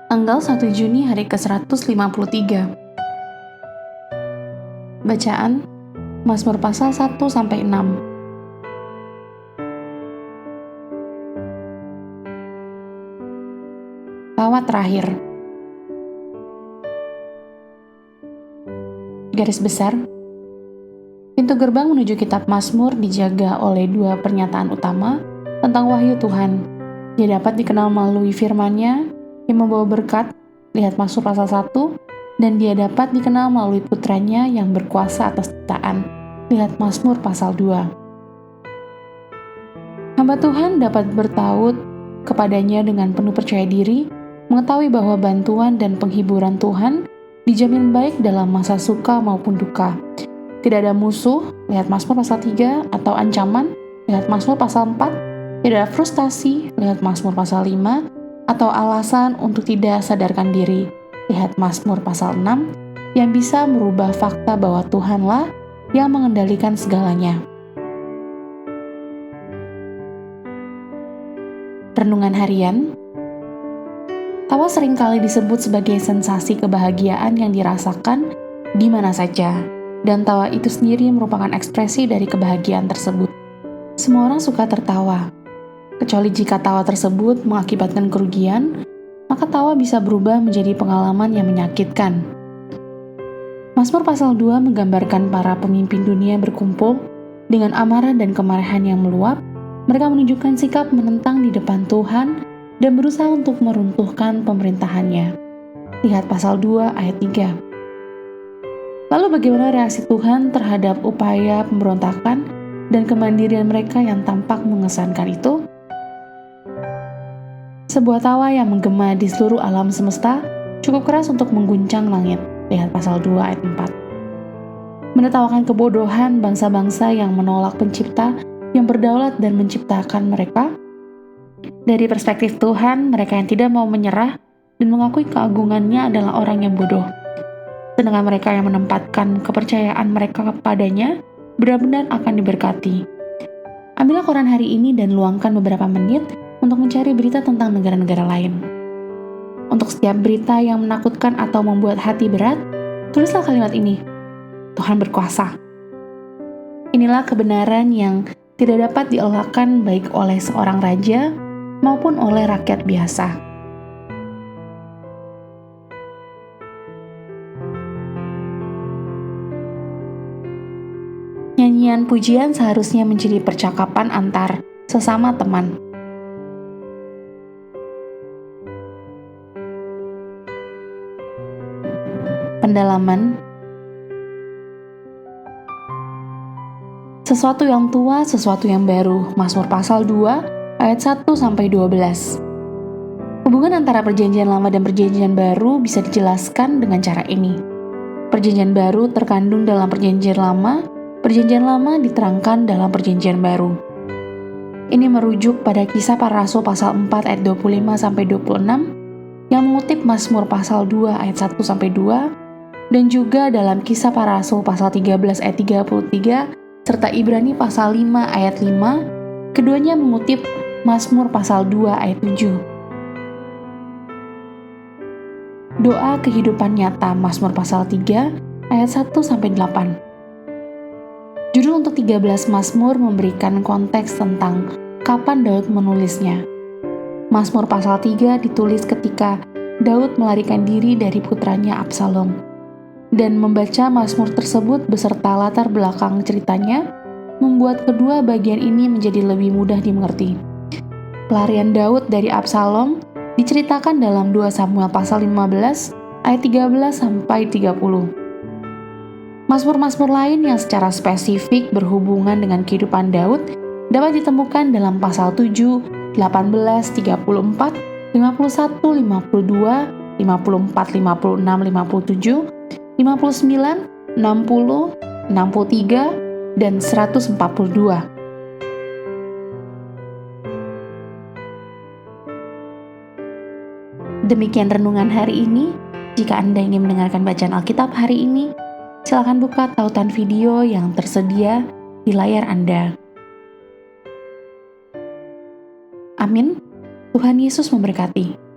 Tanggal 1 Juni hari ke-153. Bacaan Mazmur pasal 1-6. Tawa terakhir. Garis besar. Pintu gerbang menuju kitab Mazmur dijaga oleh dua pernyataan utama tentang wahyu Tuhan. Dia dapat dikenal melalui firman-Nya yang membawa berkat, lihat Mazmur pasal 1, dan dia dapat dikenal melalui putranya yang berkuasa atas ciptaan, lihat Mazmur pasal 2. Hamba Tuhan dapat bertaut kepadanya dengan penuh percaya diri, mengetahui bahwa bantuan dan penghiburan Tuhan dijamin baik dalam masa suka maupun duka. Tidak ada musuh, lihat Mazmur pasal 3, atau ancaman, lihat Mazmur pasal 4, tidak ada frustasi, lihat Mazmur pasal 5, atau alasan untuk tidak sadarkan diri, lihat Mazmur pasal 6, yang bisa merubah fakta bahwa Tuhanlah yang mengendalikan segalanya. Renungan harian. Tawa seringkali disebut sebagai sensasi kebahagiaan yang dirasakan di mana saja, dan tawa itu sendiri merupakan ekspresi dari kebahagiaan tersebut. Semua orang suka tertawa, kecuali jika tawa tersebut mengakibatkan kerugian, maka tawa bisa berubah menjadi pengalaman yang menyakitkan. Mazmur pasal 2 menggambarkan para pemimpin dunia berkumpul dengan amarah dan kemarahan yang meluap. Mereka menunjukkan sikap menentang di depan Tuhan dan berusaha untuk meruntuhkan pemerintahannya. Lihat pasal 2 ayat 3. Lalu bagaimana reaksi Tuhan terhadap upaya pemberontakan dan kemandirian mereka yang tampak mengesankan itu? Sebuah tawa yang menggema di seluruh alam semesta cukup keras untuk mengguncang langit. Lihat pasal 2 ayat 4. Menertawakan kebodohan bangsa-bangsa yang menolak pencipta yang berdaulat dan menciptakan mereka. Dari perspektif Tuhan, mereka yang tidak mau menyerah dan mengakui keagungannya adalah orang yang bodoh. Sedangkan mereka yang menempatkan kepercayaan mereka kepadanya benar-benar akan diberkati. Ambillah koran hari ini dan luangkan beberapa menit untuk mencari berita tentang negara-negara lain. Untuk setiap berita yang menakutkan atau membuat hati berat, tulislah kalimat ini: Tuhan berkuasa. Inilah kebenaran yang tidak dapat dielakkan baik oleh seorang raja maupun oleh rakyat biasa. Nyanyian pujian seharusnya menjadi percakapan antar sesama teman. Pendalaman. Sesuatu yang tua, sesuatu yang baru. Mazmur pasal 2 ayat 1-12. Hubungan antara perjanjian lama dan perjanjian baru bisa dijelaskan dengan cara ini. Perjanjian baru terkandung dalam perjanjian lama diterangkan dalam perjanjian baru. Ini merujuk pada Kisah Para Rasul pasal 4 ayat 25-26 yang mengutip Mazmur pasal 2 ayat 1-2 dan juga dalam Kisah Para Rasul pasal 13 ayat 33 serta Ibrani pasal 5 ayat 5, keduanya mengutip Mazmur pasal 2 ayat 7. Doa kehidupan nyata Mazmur pasal 3 ayat 1-8. Judul untuk 13 Mazmur memberikan konteks tentang kapan Daud menulisnya. Mazmur pasal 3 ditulis ketika Daud melarikan diri dari putranya Absalom. Dan membaca Mazmur tersebut beserta latar belakang ceritanya membuat kedua bagian ini menjadi lebih mudah dimengerti. Pelarian Daud dari Absalom diceritakan dalam 2 Samuel pasal 15 ayat 13-30. Mazmur-mazmur lain yang secara spesifik berhubungan dengan kehidupan Daud dapat ditemukan dalam pasal 7, 18, 34, 51, 52, 54, 56, 57, 59, 60, 63, dan 142. Demikian renungan hari ini. Jika Anda ingin mendengarkan bacaan Alkitab hari ini, silakan buka tautan video yang tersedia di layar Anda. Amin. Tuhan Yesus memberkati.